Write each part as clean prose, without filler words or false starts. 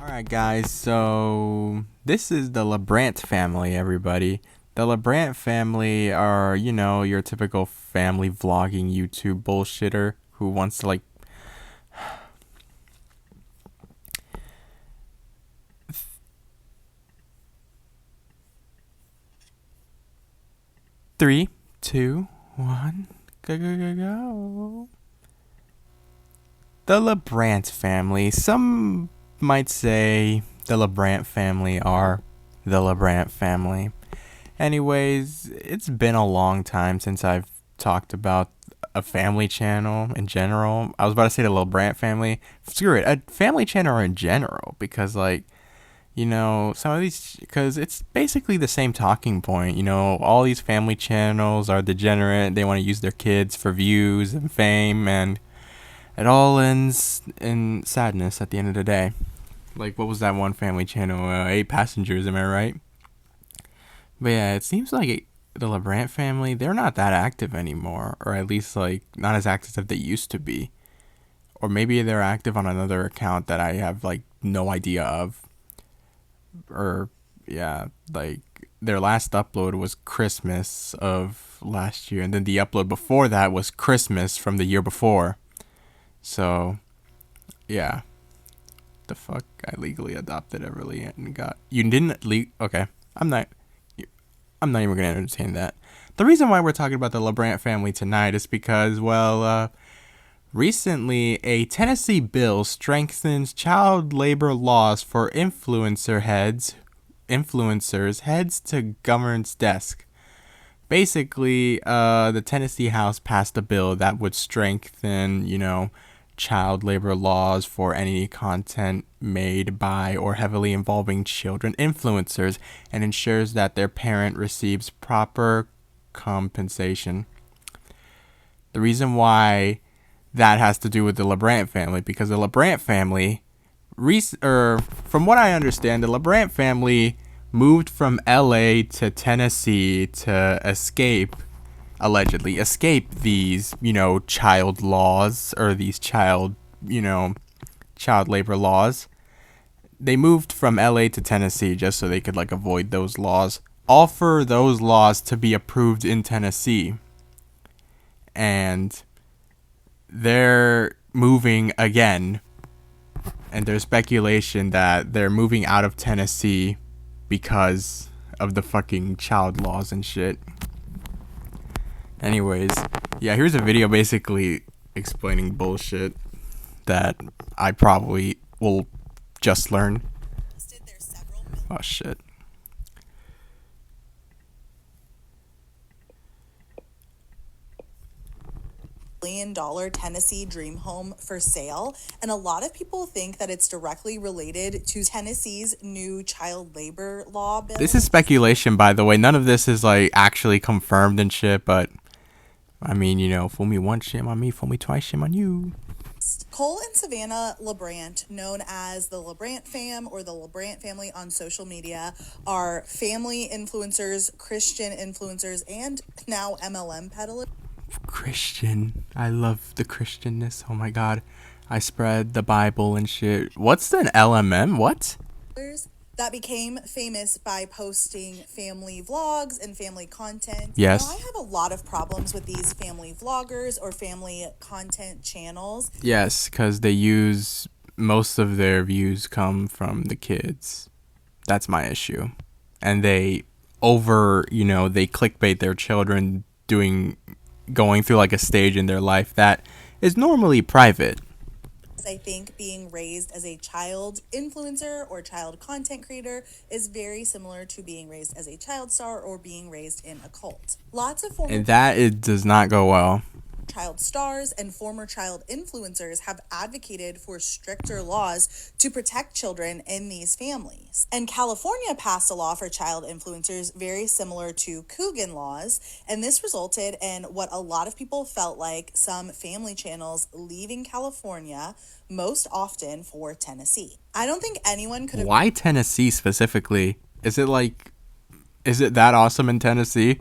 Alright guys, so this is the LaBrant family, everybody. The LaBrant family are, your typical family vlogging YouTube bullshitter who wants to 3, 2, 1, go go go go. The LaBrant family. Some might say the LaBrant family are the LaBrant family. Anyways, it's been a long time since I've talked about a family channel in general. I was about to say the LaBrant family. Screw it, a family channel in general, because some of these, because it's basically the same talking point. All these family channels are degenerate. They want to use their kids for views and fame, and it all ends in sadness at the end of the day. Like, what was that one family channel? 8 passengers, am I right? But yeah, it seems like the LaBrant family, they're not that active anymore, or at least not as active as they used to be. Or maybe they're active on another account that I have no idea of. Or yeah, their last upload was Christmas of last year, and then the upload before that was Christmas from the year before. So yeah, the fuck, I legally adopted Everly and got you didn't okay. I'm not even going to entertain that. The reason why we're talking about the LaBrant family tonight is because, recently a Tennessee bill strengthens child labor laws for influencers heads to governor's desk. Basically, the Tennessee House passed a bill that would strengthen, child labor laws for any content made by or heavily involving children influencers, and ensures that their parent receives proper compensation. The reason why that has to do with the LaBrant family, because the LaBrant family, from what I understand, the LaBrant family moved from LA to Tennessee to allegedly escape these, child laws, or these child labor laws. They moved from LA to Tennessee just so they could avoid those laws. All for those laws to be approved in Tennessee. And they're moving again. And there's speculation that they're moving out of Tennessee because of the fucking child laws and shit. Anyways, yeah, here's a video basically explaining bullshit that I probably will just learn. Oh shit. $1 million Tennessee dream home for sale, and a lot of people think that it's directly related to Tennessee's new child labor law bill. This is speculation, by the way. None of this is actually confirmed and shit, but I mean, fool me once, shame on me. Fool me twice, shame on you. Cole and Savannah LaBrant, known as the LaBrant fam or the LaBrant family on social media, are family influencers, Christian influencers, and now MLM peddlers. Christian. I love the Christianness. Oh my god. I spread the Bible and shit. What's an LMM? What? That became famous by posting family vlogs and family content. Yes. Now, I have a lot of problems with these family vloggers or family content channels. Yes, because most of their views come from the kids. That's my issue. And they clickbait their children going through a stage in their life that is normally private. I think being raised as a child influencer or child content creator is very similar to being raised as a child star or being raised in a cult. Lots of former and that it does not go well. Child stars and former child influencers have advocated for stricter laws to protect children in these families. And California passed a law for child influencers very similar to Coogan laws, and this resulted in what a lot of people felt like some family channels leaving California, most often for Tennessee. I don't think anyone could have... Why Tennessee specifically? Is it that awesome in Tennessee?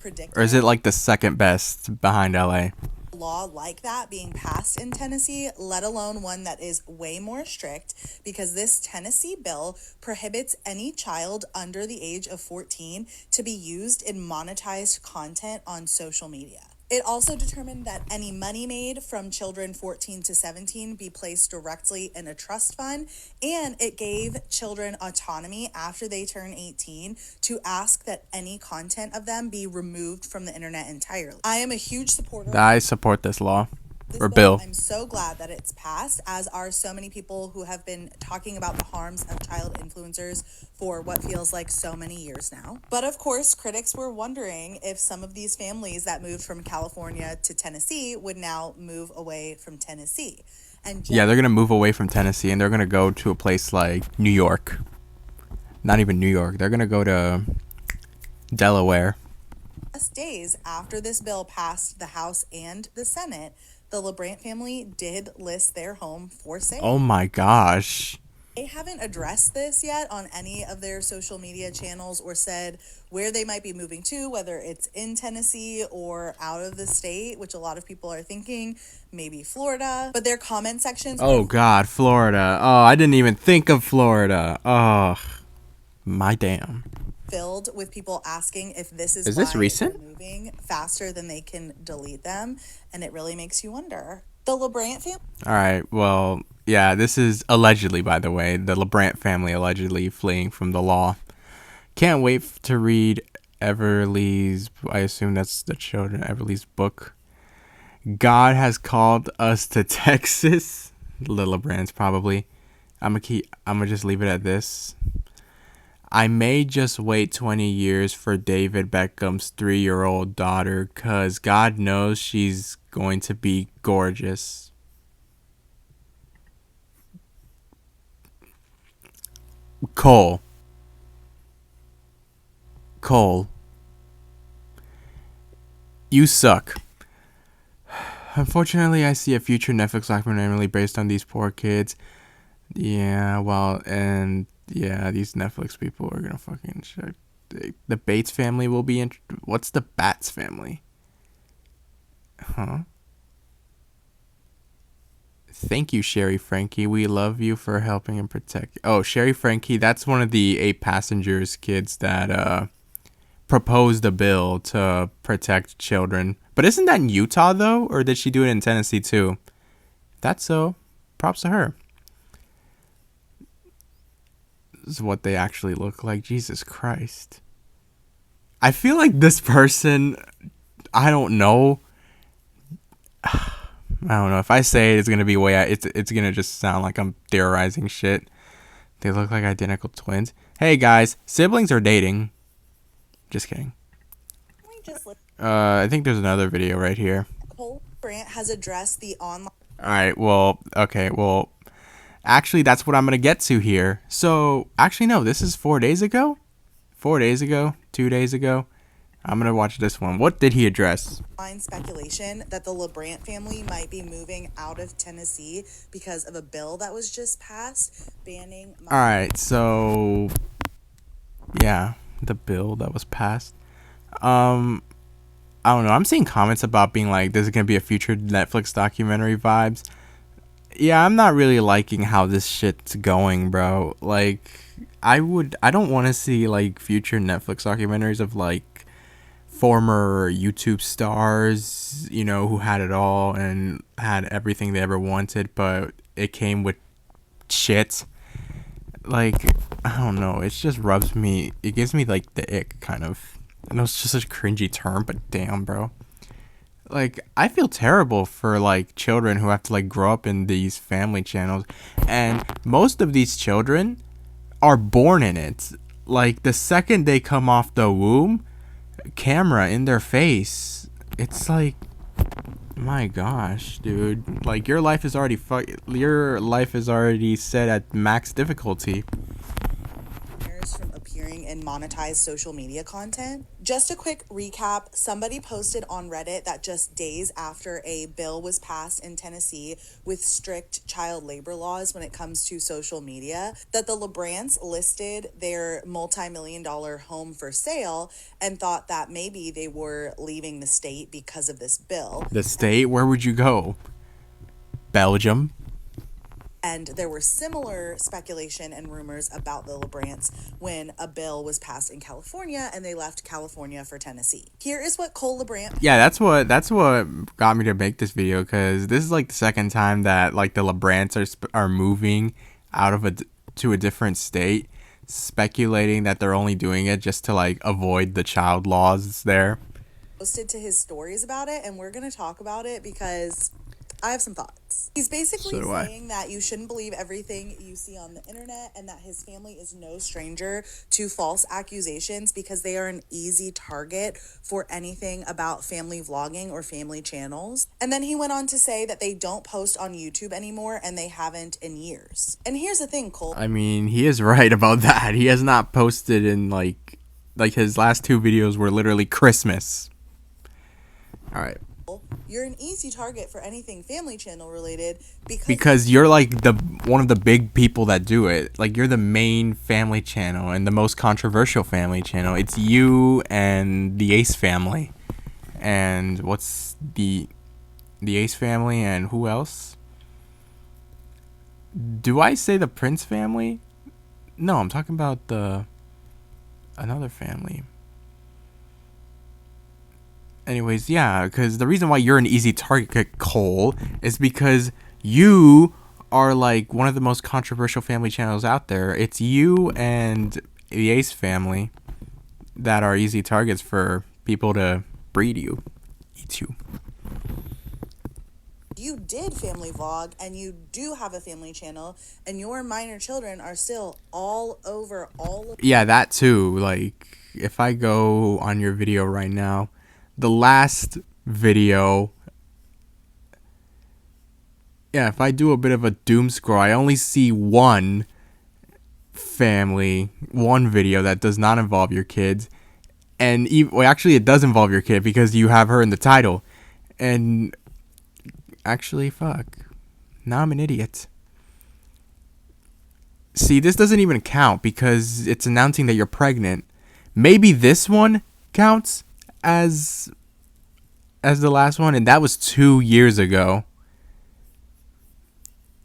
predicted. Or is it the second best behind LA? A law like that being passed in Tennessee, let alone one that is way more strict, because this Tennessee bill prohibits any child under the age of 14 to be used in monetized content on social media. It also determined that any money made from children 14 to 17 be placed directly in a trust fund, and it gave children autonomy after they turn 18 to ask that any content of them be removed from the internet entirely. I am a huge supporter. I support this law or Bill. bill. I'm so glad that it's passed, as are so many people who have been talking about the harms of child influencers for what feels like so many years now. But of course, critics were wondering if some of these families that moved from California to Tennessee would now move away from Tennessee. And Yeah, they're going to move away from Tennessee and they're going to go to a place like New York. Not even New York. They're going to go to Delaware. Just days after this bill passed the House and the Senate, the LaBrant family did list their home for sale. Oh my gosh. They haven't addressed this yet on any of their social media channels or said where they might be moving to, whether it's in Tennessee or out of the state, which a lot of people are thinking maybe Florida. But their comment sections. Oh God, Florida. Oh, I didn't even think of Florida. Oh, my damn. Filled with people asking if this is Is why this recent? they're moving faster than they can delete them, and it really makes you wonder. The LaBrant family. All right. Well, yeah, this is allegedly, by the way, the LaBrant family allegedly fleeing from the law. Can't wait to read Everly's, I assume that's the children, Everly's book. God has called us to Texas. Little LaBrant's probably. I'm gonna just leave it at this. I may just wait 20 years for David Beckham's 3-year-old daughter, cause God knows she's going to be gorgeous. Cole. You suck. Unfortunately, I see a future Netflix documentary based on these poor kids. Yeah, well, and yeah, these Netflix people are gonna fucking shit. The Bates family will be in. What's the Bats family? Huh? Thank you, Sherry Frankie. We love you for helping and protect. Oh, Sherry Frankie, that's one of the 8 passengers kids that proposed a bill to protect children. But isn't that in Utah though, or did she do it in Tennessee too? That's so. Props to her. This is what they actually look like. Jesus Christ. I feel like this person, I don't know. I don't know. If I say it, it's gonna be way out. It's gonna just sound like I'm theorizing shit. They look like identical twins. Hey guys, siblings are dating. Just kidding. I think there's another video right here. LaBrant has addressed the online. All right. Well, okay. Well, actually, that's what I'm gonna get to here. So, actually, no. This is 4 days ago. 4 days ago. 2 days ago. I'm gonna watch this one. What did he address? Speculation that the LaBrant family might be moving out of Tennessee because of a bill that was just passed banning. All right, so yeah, the bill that was passed. I don't know. I'm seeing comments about being like, "This is gonna be a future Netflix documentary" vibes. Yeah, I'm not really liking how this shit's going, bro. Like, I don't want to see like future Netflix documentaries of like former YouTube stars, you know, who had it all and had everything they ever wanted, but it came with shit. Like, I don't know, it just rubs me, it gives me like the ick kind of. I know it's just such a cringy term, but damn, bro. Like, I feel terrible for like children who have to like grow up in these family channels, and most of these children are born in it. Like, the second they come off the womb, camera in their face. It's like, my gosh, dude. Like, your life is already set at max difficulty. From appearing in monetized social media content. Just a quick recap, somebody posted on Reddit that just days after a bill was passed in Tennessee with strict child labor laws when it comes to social media, that the LaBrants listed their multi-million-dollar home for sale and thought that maybe they were leaving the state because of this bill. The state? Where would you go? Belgium? And there were similar speculation and rumors about the LaBrants when a bill was passed in California and they left California for Tennessee. Here is what Cole LaBrant. Yeah, that's what got me to make this video, because this is like the second time that like the LaBrants are moving out of to a different state, speculating that they're only doing it just to like avoid the child laws there. Posted to his stories about it, and we're going to talk about it because I have some thoughts. He's basically saying that you shouldn't believe everything you see on the internet and that his family is no stranger to false accusations because they are an easy target for anything about family vlogging or family channels. And then he went on to say that they don't post on YouTube anymore and they haven't in years. And here's the thing, Cole. I mean, he is right about that. He has not posted in like his last two videos were literally Christmas. All right. You're an easy target for anything family channel related because you're like one of the big people that do it. Like, you're the main family channel and the most controversial family channel. It's you and the Ace family. And what's the Ace family and who else? Do I say the Prince family? No, I'm talking about another family. Anyways, yeah, because the reason why you're an easy target, Cole, is because you are like one of the most controversial family channels out there. It's you and the Ace family that are easy targets for people to breed you, eat you. You did family vlog and you do have a family channel and your minor children are still all over all of. Yeah, that too. Like, if I go on your video right now, the last video, yeah, if I do a bit of a doom scroll, I only see one video that does not involve your kids. And actually it does involve your kid because you have her in the title. And actually, fuck. Now I'm an idiot. See, this doesn't even count because it's announcing that you're pregnant. Maybe this one counts as the last one, and that was 2 years ago.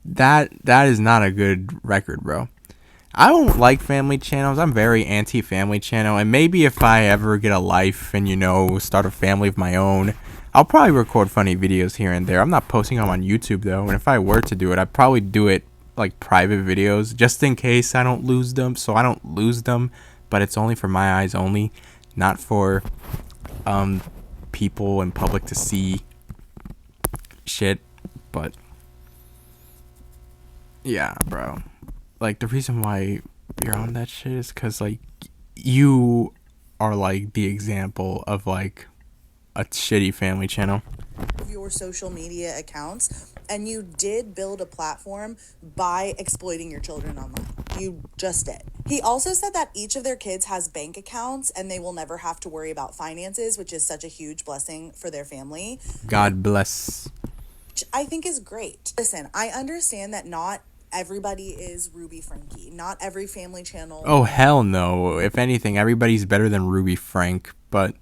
That is not a good record, bro. I don't like family channels. I'm very anti-family channel, and maybe if I ever get a life and start a family of my own, I'll probably record funny videos here and there. I'm not posting them on YouTube though, and if I were to do it, I'd probably do it like private videos just in case I don't lose them. So I don't lose them, but it's only for my eyes only, not for people in public to see shit. But yeah, bro, like the reason why you're on that shit is because like you are like the example of like a shitty family channel. Your social media accounts, and you did build a platform by exploiting your children online. You just did. He also said that each of their kids has bank accounts and they will never have to worry about finances, which is such a huge blessing for their family. God bless. Which I think is great. Listen, I understand that not everybody is Ruby Frankie. Not every family channel. Oh, hell no. If anything, everybody's better than Ruby Frank, but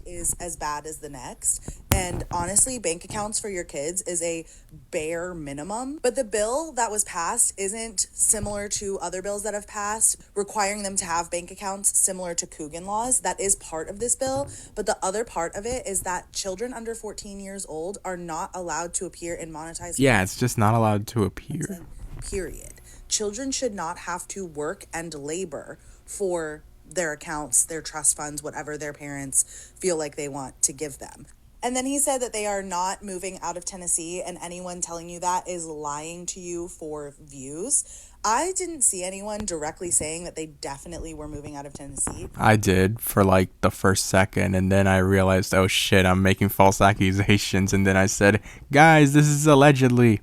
is as bad as the next. And honestly, bank accounts for your kids is a bare minimum. But the bill that was passed isn't similar to other bills that have passed requiring them to have bank accounts similar to Coogan laws. That is part of this bill. But the other part of it is that children under 14 years old are not allowed to appear in monetized. Yeah, it's just not allowed to appear. Period. Children should not have to work and labor for their accounts, their trust funds, whatever their parents feel like they want to give them. And then he said that they are not moving out of Tennessee, and anyone telling you that is lying to you for views. I didn't see anyone directly saying that they definitely were moving out of Tennessee. I did for like the first second, and then I realized, oh shit, I'm making false accusations, and then I said, guys, this is allegedly.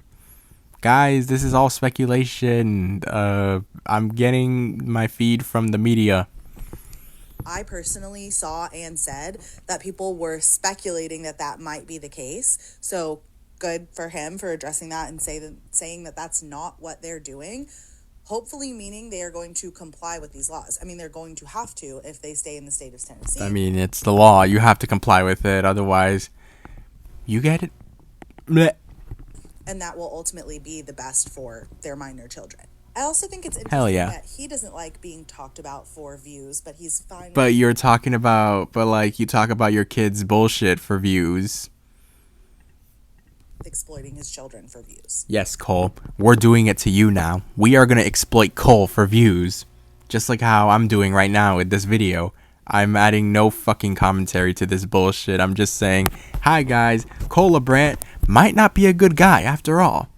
Guys, this is all speculation. I'm getting my feed from the media. I personally saw and said that people were speculating that that might be the case. So good for him for addressing that and saying that that's not what they're doing. Hopefully, meaning they are going to comply with these laws. I mean, they're going to have to if they stay in the state of I Tennessee. mean, it's the law. You have to comply with it. Otherwise, you get it. Blech. And that will ultimately be the best for their minor children. I also think it's Hell interesting yeah. that he doesn't like being talked about for views, but he's fine But with you're talking about, but like, you talk about your kids' bullshit for views. exploiting his children for views. Yes, Cole. We're doing it to you now. We are going to exploit Cole for views. Just like how I'm doing right now with this video. I'm adding no fucking commentary to this bullshit. I'm just saying, hi guys, Cole LaBrant might not be a good guy after all.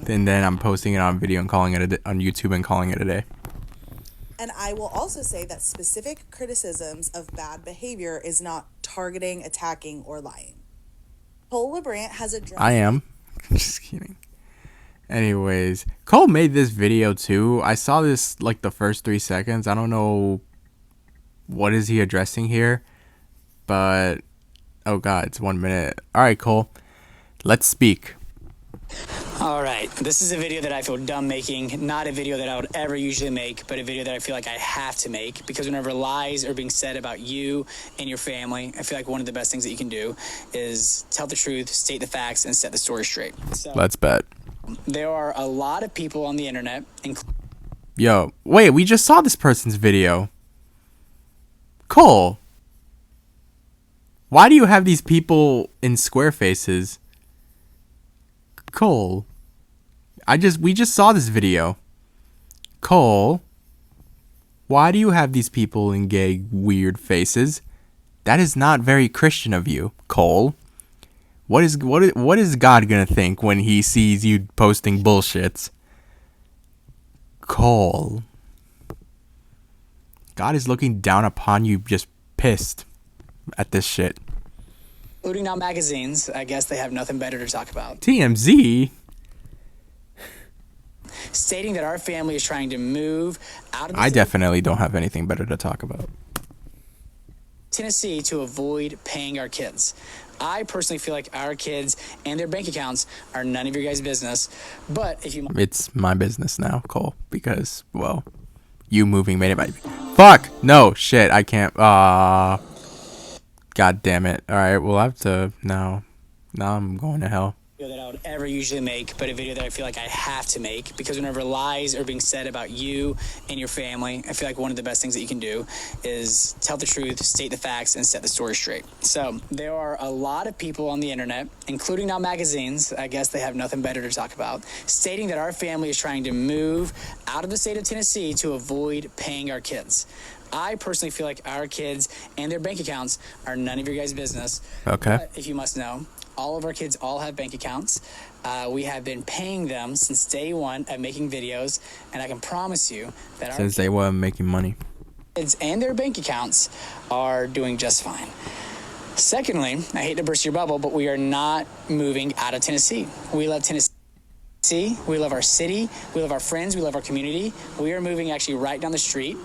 And then I'm posting it on video and calling it on YouTube and calling it a day. And I will also say that specific criticisms of bad behavior is not targeting, attacking, or lying. Cole LaBrant has addressed. I am. Just kidding. Anyways, Cole made this video too. I saw this like the first 3 seconds. I don't know what is he addressing here, but oh god, it's 1 minute. All right, Cole, let's speak. All right, this is a video that I feel dumb making, not a video that I would ever usually make, but a video that I feel like I have to make because whenever lies are being said about you and your family, I feel like one of the best things that you can do is tell the truth, state the facts, and set the story straight. So, Let's bet. there are a lot of people on the internet, Yo, wait, we just saw this person's video. Cole, why do you have these people in square faces? Cole, we just saw this video. Cole, why do you have these people in gay weird faces? That is not very Christian of you, Cole. What is God gonna think when he sees you posting bullshits? Cole, God is looking down upon you, just pissed at this shit. including now magazines. I guess they have nothing better to talk about. TMZ. Stating that our family is trying to move out of the I state definitely don't have anything better to talk about. of Tennessee to avoid paying our kids. I personally feel like our kids and their bank accounts are none of your guys' business. But if you It's my business now, Cole, because, well, you moving made it my... Fuck! No, shit, I can't... God damn it. Alright, we'll have to... Now I'm going to hell. video that I would ever usually make, but a video that I feel like I have to make because whenever lies are being said about you and your family, I feel like one of the best things that you can do is tell the truth, state the facts, and set the story straight. So there are a lot of people on the internet, including now magazines, I guess they have nothing better to talk about, stating that our family is trying to move out of the state of Tennessee to avoid paying our kids. I personally feel like our kids and their bank accounts are none of your guys' business. Okay. But if you must know, all of our kids all have bank accounts. We have been paying them since day one of making videos, and I can promise you that Since they were making money. kids and their bank accounts are doing just fine. Secondly, I hate to burst your bubble, but we are not moving out of Tennessee. We love Tennessee. We love our city. We love our friends. We love our community. We are moving actually right down the street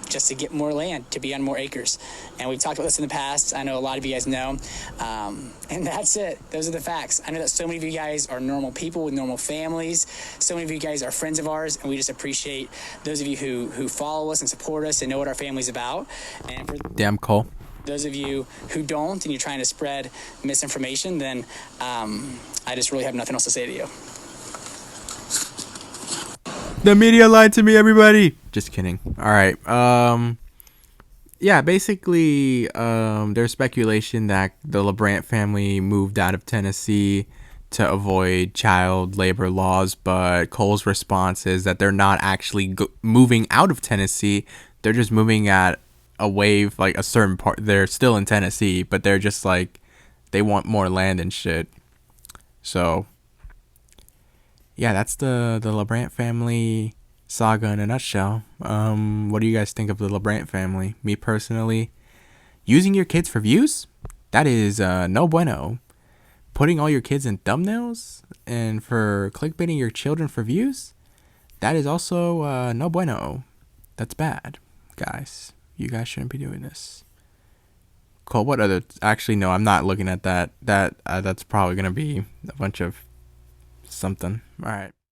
just to get more land, to be on more acres. And we've talked about this in the past. I know a lot of you guys know. And that's it. Those are the facts. I know that so many of you guys are normal people with normal families. So many of you guys are friends of ours, and we just appreciate those of you who follow us and support us and know what our family's about. And for Damn, Cole. those of you who don't and you're trying to spread misinformation, then I just really have nothing else to say to you. The media lied to me, everybody. Just kidding. All right. Yeah, basically, there's speculation that the LaBrant family moved out of Tennessee to avoid child labor laws, but Cole's response is that they're not actually moving out of Tennessee. They're just moving at a wave, like a certain part. They're still in Tennessee, but they're just like, they want more land and shit. So... yeah, that's the LaBrant family saga in a nutshell. What do you guys think of the LaBrant family? Me personally, using your kids for views? That is no bueno. putting all your kids in thumbnails and for clickbaiting your children for views, that is also no bueno. That's bad, guys. You guys shouldn't be doing this. Cool. What other? Actually, no. I'm not looking at that. That's probably gonna be a bunch of something. All right.